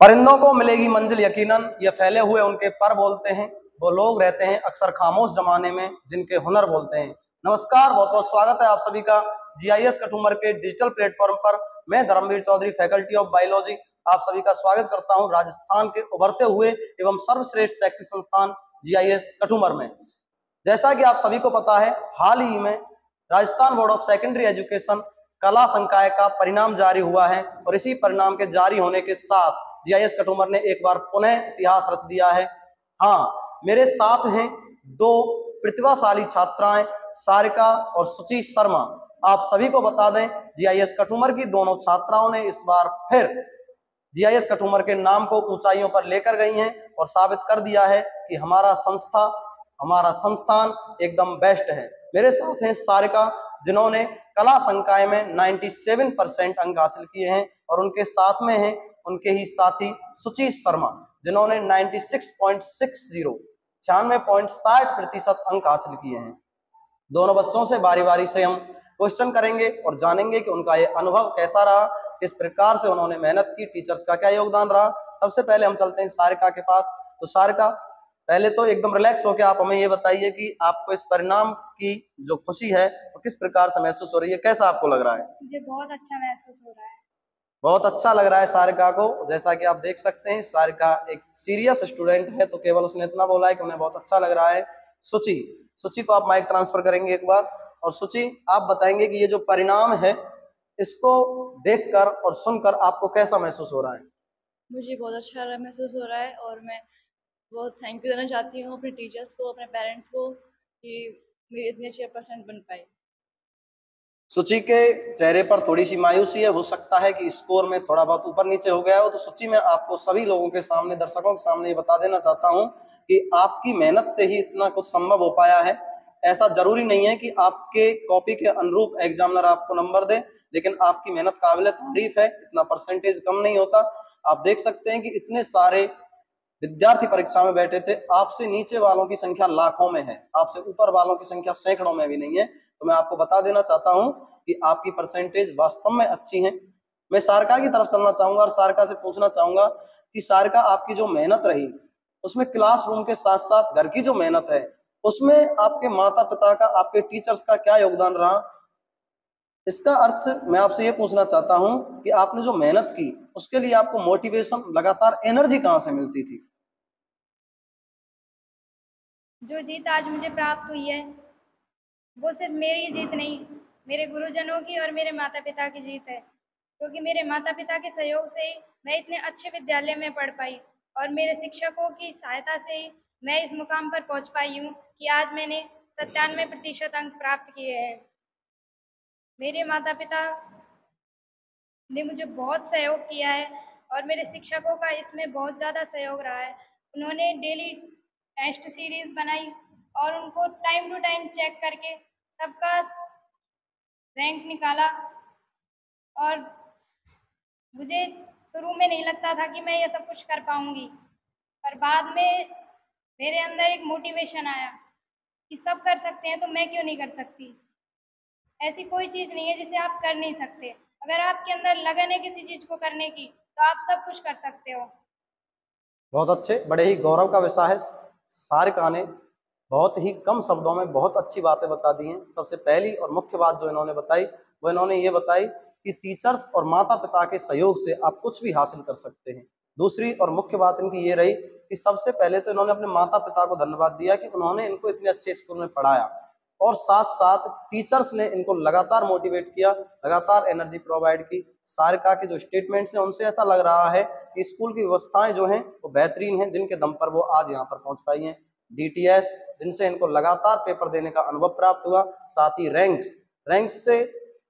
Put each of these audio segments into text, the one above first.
परिंदों को मिलेगी मंजिल यकीनन, ये फैले हुए उनके पर बोलते हैं। वो लोग रहते हैं अक्सर खामोश जमाने में, जिनके हुनर बोलते हैं। नमस्कार, बहुत बहुत स्वागत है आप सभी का जीआईएस कठुमर के डिजिटल प्लेटफॉर्म पर। मैं Dharmveer Chaudhary, faculty of biology, आप सभी का स्वागत करता हूं राजस्थान के उभरते हुए एवं सर्वश्रेष्ठ शैक्षिक संस्थान जीआईएस कठुमर में। जैसा कि आप सभी को पता है, हाल ही में Rajasthan board of secondary education कला संकाय का परिणाम जारी हुआ है और इसी परिणाम के जारी होने के साथ जीआईएस कठुमर ने एक बार पुनः इतिहास रच दिया है। हाँ, मेरे साथ हैं दो प्रतिभाशाली छात्राएं, सारिका और सुचि शर्मा। आप सभी को बता दें, जीआईएस कठुमर की दोनों छात्राओं ने इस बार फिर जीआईएस कठुमर के नाम को ऊंचाइयों पर लेकर गई हैं और साबित कर दिया है कि हमारा संस्थान एकदम बेस्ट है। मेरे साथ हैं सारिका, जिन्होंने कला संकाय में 97% अंक हासिल किए हैं, और उनके साथ में हैं उनके ही साथी सुचि शर्मा, जिन्होंने 96.60 अंक हासिल किए हैं। दोनों बच्चों से बारी बारी से हम क्वेश्चन करेंगे और जानेंगे कि उनका ये अनुभव कैसा रहा, किस प्रकार से उन्होंने मेहनत की, टीचर्स का क्या योगदान रहा। सबसे पहले हम चलते हैं सारिका के पास। तो सारिका, पहले तो एकदम रिलैक्स होकर आप हमें ये बताइए कि आपको इस परिणाम की जो खुशी है वो किस प्रकार से महसूस हो रही है, कैसा आपको लग रहा है? मुझे बहुत अच्छा महसूस हो रहा है। बहुत अच्छा लग रहा है सारिका को। जैसा कि आप देख सकते हैं, सारिका एक सीरियस स्टूडेंट है, तो केवल उसने इतना बोला है कि उन्हें बहुत अच्छा लग रहा है। सुचि को आप माइक ट्रांसफर करेंगे एक बार, और सुचि आप बताएंगे कि ये जो परिणाम है इसको देखकर और सुनकर आपको कैसा महसूस हो रहा है? मुझे बहुत अच्छा महसूस हो रहा है और मैं बहुत थैंक यू देना चाहती हूँ अपने टीचर्स को, अपने पेरेंट्स को, कि मेरी इतनी अच्छी परसेंट बन पाई। सुचि के चेहरे पर थोड़ी सी मायूसी है, हो सकता है कि स्कोर में थोड़ा बहुत ऊपर नीचे हो गया हो। तो सुचि, मैं आपको सभी लोगों के सामने, दर्शकों के सामने ये बता देना चाहता हूं कि आपकी मेहनत से ही इतना कुछ संभव हो पाया है। ऐसा जरूरी नहीं है कि आपके कॉपी के अनुरूप एग्जामिनर आपको नंबर दे, लेकिन आपकी मेहनत काबिल तारीफ है। इतना परसेंटेज कम नहीं होता। आप देख सकते हैं कि इतने सारे विद्यार्थी परीक्षा में बैठे थे, आपसे नीचे वालों की संख्या लाखों में है, आपसे ऊपर वालों की संख्या सैकड़ों में भी नहीं है। तो मैं आपको बता देना चाहता हूं कि आपकी परसेंटेज वास्तव में अच्छी है। मैं सारिका की तरफ चलना चाहूंगा और सारिका से पूछना चाहूंगा कि सारिका, आपकी जो मेहनत रही उसमें क्लासरूम के साथ साथ घर की जो मेहनत है, उसमें आपके माता पिता का, आपके टीचर्स का क्या योगदान रहा? इसका अर्थ मैं आपसे ये पूछना चाहता हूं कि आपने जो मेहनत की उसके लिए आपको मोटिवेशन, लगातार एनर्जी कहां से मिलती थी? जो जीत आज मुझे प्राप्त हुई है वो सिर्फ मेरी जीत नहीं, मेरे गुरुजनों की और मेरे माता पिता की जीत है। क्योंकि मेरे माता पिता के सहयोग से ही मैं इतने अच्छे विद्यालय में पढ़ पाई, और मेरे शिक्षकों की सहायता से ही मैं इस मुकाम पर पहुंच पाई हूँ कि आज मैंने 97% अंक प्राप्त किए हैं। मेरे माता पिता ने मुझे बहुत सहयोग किया है और मेरे शिक्षकों का इसमें बहुत ज़्यादा सहयोग रहा है। उन्होंने डेली टेस्ट सीरीज बनाई और उनको टाइम टू टाइम चेक करके सबका रैंक निकाला। और मुझे शुरू में नहीं लगता था कि मैं ये सब कुछ कर पाऊंगी, पर बाद में मेरे अंदर एक मोटिवेशन आया कि सब कर सकते हैं तो मैं क्यों नहीं कर सकती। ऐसी कोई चीज़ नहीं है जिसे आप कर नहीं सकते। अगर आपके अंदर लगन है किसी चीज़ को करने की तो आप सब कुछ कर सकते हो। बहुत अच्छे, बड़े ही गौरव का विषय है। सारिका ने बहुत ही कम शब्दों में बहुत अच्छी बातें बता दी हैं। सबसे पहली और मुख्य बात जो इन्होंने बताई वो इन्होंने ये बताई कि टीचर्स और माता पिता के सहयोग से आप कुछ भी हासिल कर सकते हैं। दूसरी और मुख्य बात इनकी ये रही कि सबसे पहले तो इन्होंने अपने माता पिता को धन्यवाद दिया कि उन्होंने इनको इतने अच्छे स्कूल में पढ़ाया, और साथ साथ टीचर्स ने इनको लगातार मोटिवेट किया, लगातार एनर्जी प्रोवाइड की। सारिका के जो स्टेटमेंट्स हैं उनसे ऐसा लग रहा है कि स्कूल की व्यवस्थाएं जो हैं वो बेहतरीन हैं, जिनके दम पर वो आज यहाँ पर पहुंच पाई हैं। डीटीएस, जिनसे इनको लगातार पेपर देने का अनुभव प्राप्त हुआ, साथ ही रैंक्स से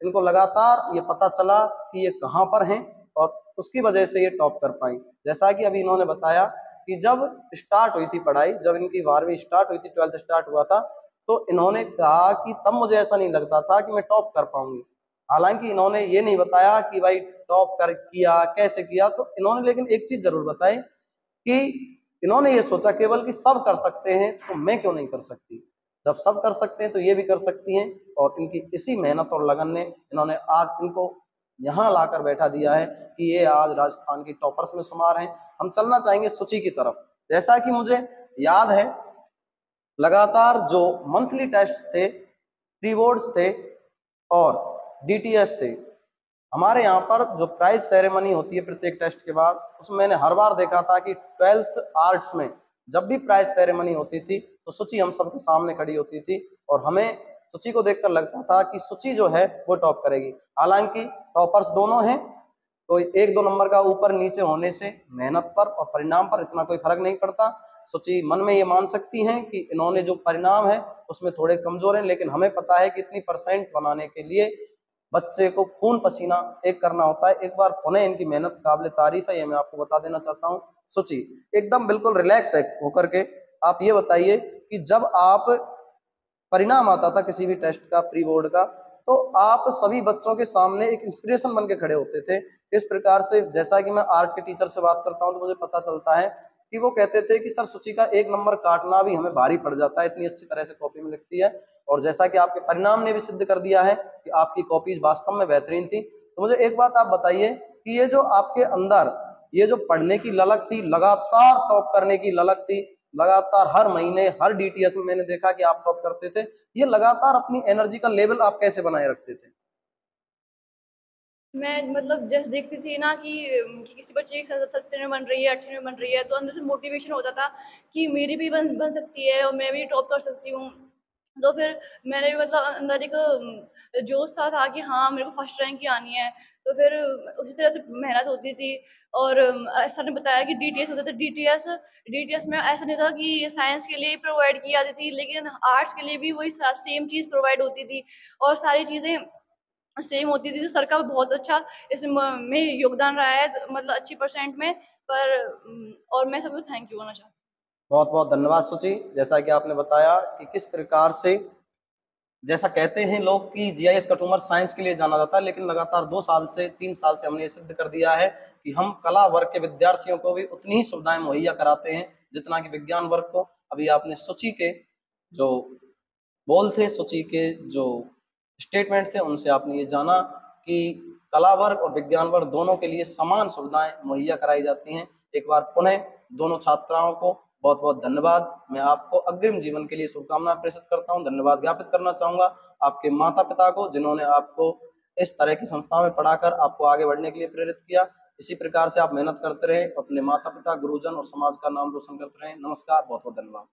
इनको लगातार ये पता चला कि ये कहाँ पर हैं, और उसकी वजह से ये टॉप कर पाई। जैसा कि अभी इन्होंने बताया कि जब स्टार्ट हुई थी पढ़ाई, जब इनकी 12वीं स्टार्ट हुई थी, 12th स्टार्ट हुआ था, तो इन्होंने कहा कि तब मुझे ऐसा नहीं लगता था कि मैं टॉप कर पाऊंगी। हालांकि इन्होंने ये नहीं बताया कि भाई टॉप कर किया कैसे किया, तो इन्होंने लेकिन एक चीज जरूर बताई कि इन्होंने ये सोचा केवल कि सब कर सकते हैं तो मैं क्यों नहीं कर सकती। जब सब कर सकते हैं तो ये भी कर सकती हैं, और इनकी इसी मेहनत और लगन ने इन्होंने आज इनको यहाँ लाकर बैठा दिया है कि ये आज राजस्थान की टॉपर्स में शुमार हैं। हम चलना चाहेंगे सूची की तरफ। जैसा कि मुझे याद है, लगातार जो मंथली टेस्ट थे, प्री बोर्ड्स थे और डीटीएस थे, हमारे यहाँ पर जो प्राइज सेरेमनी होती है प्रत्येक टेस्ट के बाद, उसमें मैंने हर बार देखा था कि 12th आर्ट्स में जब भी प्राइज सेरेमनी होती थी तो सूची हम सबके सामने खड़ी होती थी और हमें सूची को देखकर लगता था कि सूची जो है वो टॉप करेगी। हालांकि टॉपर्स दोनों हैं, तो एक दो नंबर का ऊपर नीचे होने से मेहनत पर और परिणाम पर इतना कोई फर्क नहीं पड़ता। सूची मन में ये मान सकती हैं कि इन्होंने जो परिणाम है उसमें थोड़े कमजोर हैं, लेकिन हमें पता है कि इतनी परसेंट बनाने के लिए बच्चे को खून पसीना एक करना होता है। एक बार पुनः इनकी मेहनत काबिल तारीफ है, ये मैं आपको बता देना चाहता हूँ। सूची एकदम बिल्कुल रिलैक्स है होकर के। आप ये बताइए कि जब आप परिणाम आता था किसी भी टेस्ट का, प्री बोर्ड का, तो आप सभी बच्चों के सामने एक इंस्पिरेशन बन के खड़े होते थे। इस प्रकार से जैसा कि मैं आर्ट के टीचर से बात करता हूं तो मुझे पता चलता है कि वो कहते थे कि सर सूची का एक नंबर काटना भी हमें भारी पड़ जाता है, इतनी अच्छी तरह से कॉपी में लिखती है। और जैसा कि आपके परिणाम ने भी सिद्ध कर दिया है कि आपकी कॉपीज वास्तव में बेहतरीन थी। तो मुझे एक बात आप बताइए कि ये जो आपके अंदर ये जो पढ़ने की ललक थी, लगातार टॉप करने की ललक थी, लगातार हर महीने हर डीटीएस में मैंने देखा कि आप टॉप करते थे, ये लगातार अपनी एनर्जी का लेवल आप कैसे बनाए रखते थे? मैं मतलब जैसे देखती थी ना कि किसी बच्चे की 7वीं में बन रही है, 8वीं में बन रही है, तो अंदर से मोटिवेशन होता था कि मेरी भी बन सकती है और मैं भी टॉप कर सकती हूँ। तो फिर मैंने भी मतलब अंदर एक जोश था कि हाँ, मेरे को फर्स्ट रैंक ही आनी है। तो फिर उसी तरह से मेहनत होती थी और सर ने बताया कि डीटीएस होता था। डीटीएस में ऐसा नहीं था कि साइंस के लिए ही प्रोवाइड की जाती थी, लेकिन आर्ट्स के लिए भी वही सेम चीज़ प्रोवाइड होती थी और सारी चीज़ें सेम होती थी। तो सर का बहुत अच्छा इसमें योगदान रहा है, मतलब अच्छी परसेंट में। पर और मैं सबको थैंक यू बोलना चाहती हूँ। बहुत बहुत धन्यवाद सुची। जैसा कि आपने बताया कि किस प्रकार से, जैसा कहते हैं लोग कि जीआईएस कठुमर साइंस के लिए जाना जाता है, लेकिन लगातार 2 साल से 3 साल से हमने ये सिद्ध कर दिया है कि हम कला वर्ग के विद्यार्थियों को भी उतनी ही सुविधाएं मुहैया कराते हैं जितना कि विज्ञान वर्ग को। अभी आपने सूची के जो बोल थे, सूची के जो स्टेटमेंट थे, उनसे आपने ये जाना कि कला वर्ग और विज्ञान वर्ग दोनों के लिए समान सुविधाएं मुहैया कराई जाती हैं। एक बार पुनः दोनों छात्राओं को बहुत बहुत धन्यवाद। मैं आपको अग्रिम जीवन के लिए शुभकामनाएं प्रेषित करता हूं। धन्यवाद ज्ञापित करना चाहूंगा आपके माता पिता को, जिन्होंने आपको इस तरह की संस्था में पढ़ाकर आपको आगे बढ़ने के लिए प्रेरित किया। इसी प्रकार से आप मेहनत करते रहे, अपने माता पिता, गुरुजन और समाज का नाम रोशन करते रहे। नमस्कार, बहुत बहुत धन्यवाद।